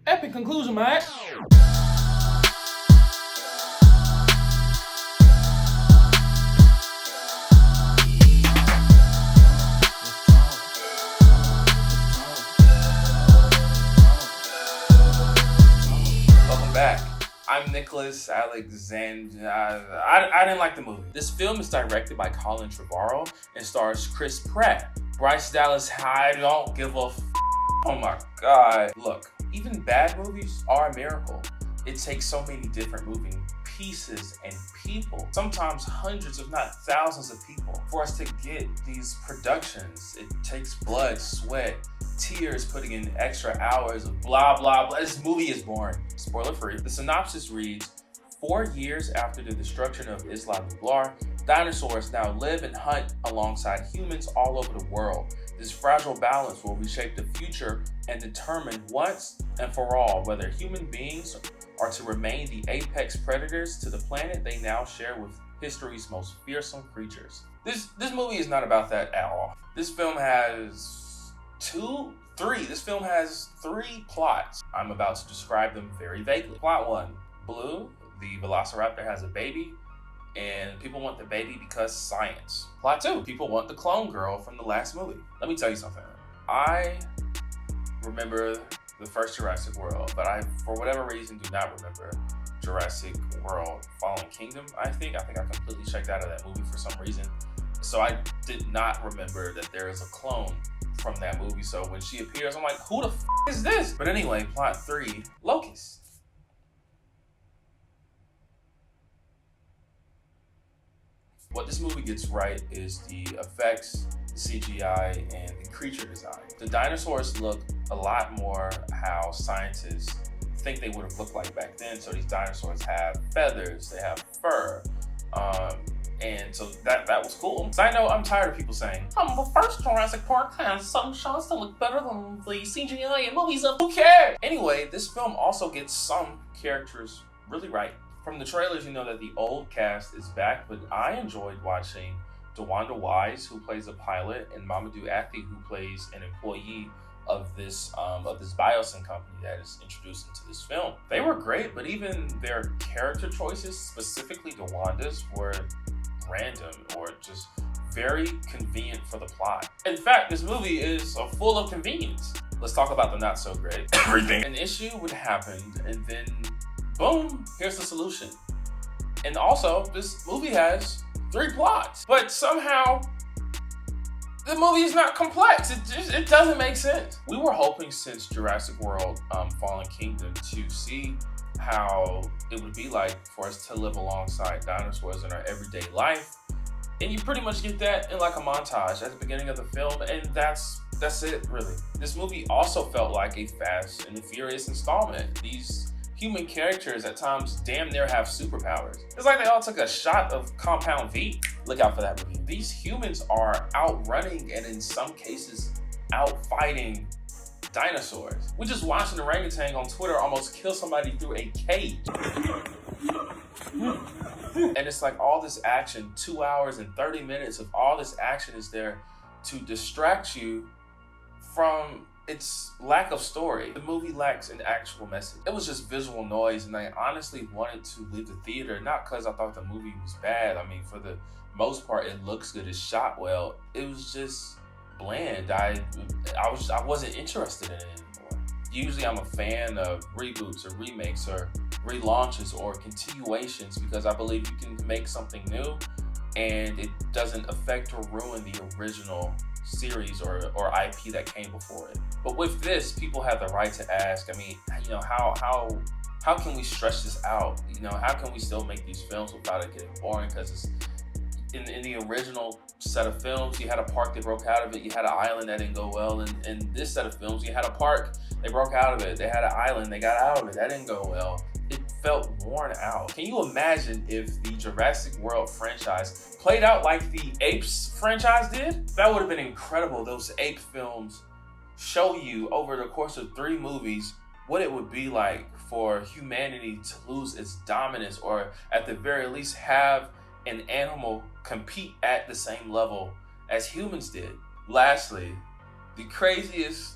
Epic conclusion, man. Welcome back. I'm Nicholas Alexander. I didn't like the movie. This film is directed by Colin Trevorrow and stars Chris Pratt. Bryce Dallas, I don't give a oh my God. Look, even bad movies are a miracle. It takes so many different moving pieces and people, sometimes hundreds if not thousands of people, for us to get these productions. It takes blood, sweat, tears, putting in extra hours of blah, blah, blah. This movie is boring. Spoiler free. The synopsis reads, 4 years after the destruction of Isla Nublar, dinosaurs now live and hunt alongside humans all over the world. This fragile balance will reshape the future and determine once and for all whether human beings are to remain the apex predators to the planet they now share with history's most fearsome creatures. This movie is not about that at all. This film has three plots. I'm about to describe them very vaguely. Plot 1, Blue, the velociraptor, has a baby, and people want the baby because science. Plot 2, people want the clone girl from the last movie. Let me tell you something. I remember the first Jurassic World, but I, for whatever reason, do not remember Jurassic World Fallen Kingdom, I think. I completely checked out of that movie for some reason. So I did not remember that there is a clone from that movie. So when she appears, I'm like, who the f is this? But anyway, plot 3, Locust. What this movie gets right is the effects, the CGI, and the creature design. The dinosaurs look a lot more how scientists think they would have looked like back then. So these dinosaurs have feathers, they have fur, and so that was cool. Side note, I'm tired of people saying, the first Jurassic Park has some shots that look better than the CGI in movies of who cares? Anyway, this film also gets some characters really right. From the trailers, you know that the old cast is back, but I enjoyed watching DeWanda Wise, who plays a pilot, and Mamadou Athie, who plays an employee of this biosyn company that is introduced into this film. They were great, but even their character choices, specifically DeWanda's, were random or just very convenient for the plot. In fact, this movie is full of convenience. Let's talk about the not so great. Everything. An issue would happen, and then boom, here's the solution. And also, this movie has 3 plots, but somehow the movie is not complex. It doesn't make sense. We were hoping since Jurassic World Fallen Kingdom to see how it would be like for us to live alongside dinosaurs in our everyday life. And you pretty much get that in like a montage at the beginning of the film, and that's it, really. This movie also felt like a Fast and the Furious installment. These human characters at times damn near have superpowers. It's like they all took a shot of Compound V. Look out for that movie. These humans are outrunning and in some cases outfighting dinosaurs. We just watched an orangutan on Twitter almost kill somebody through a cage. And it's like all this action, 2 hours and 30 minutes of all this action is there to distract you from its lack of story. The movie lacks an actual message. It was just visual noise, and I honestly wanted to leave the theater, not because I thought the movie was bad. I mean, for the most part, it looks good, it's shot well. It was just bland. I wasn't interested in it anymore. Usually I'm a fan of reboots or remakes or relaunches or continuations because I believe you can make something new and it doesn't affect or ruin the original series or IP that came before it. But with this, people have the right to ask, I mean, how can we stretch this out? How can we still make these films without it getting boring? Because it's in the original set of films, you had a park that broke out of it, you had an island that didn't go well, and in this set of films, you had a park, they broke out of it, they had an island, they got out of it, that didn't go well. It felt worn out. Can you imagine if the Jurassic World franchise played out like the Apes franchise did? That would have been incredible. Those ape films show you over the course of 3 movies what it would be like for humanity to lose its dominance, or at the very least have an animal compete at the same level as humans did. Lastly, the craziest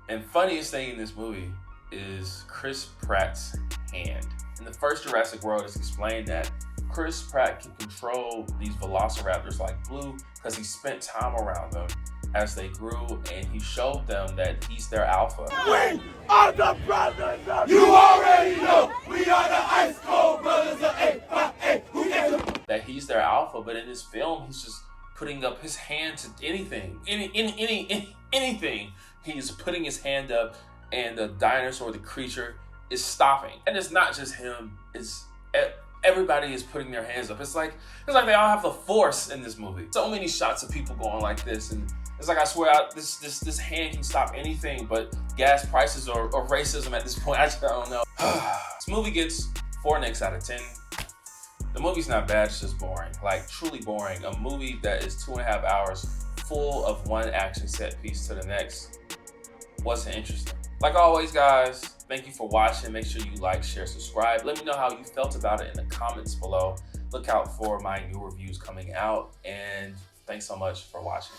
and funniest thing in this movie is Chris Pratt's hand. In the first Jurassic World, it's explained that Chris Pratt can control these velociraptors like Blue because he spent time around them as they grew, and he showed them that he's their alpha. We are the brothers of... You already know we are the ice cold brothers of 858. That he's their alpha, but in this film, he's just putting up his hand to anything. Anything. He's putting his hand up, and the dinosaur, the creature, is stopping. And it's not just him, it's everybody is putting their hands up. It's like they all have the force in this movie. So many shots of people going like this, and it's like, I swear, this hand can stop anything but gas prices or racism at this point. I just don't know. This movie gets 4 nicks out of 10. The movie's not bad, it's just boring. Like, truly boring. A movie that is 2.5 hours full of one action set piece to the next wasn't interesting. Like always, guys, thank you for watching. Make sure you like, share, subscribe. Let me know how you felt about it in the comments below. Look out for my new reviews coming out, and thanks so much for watching.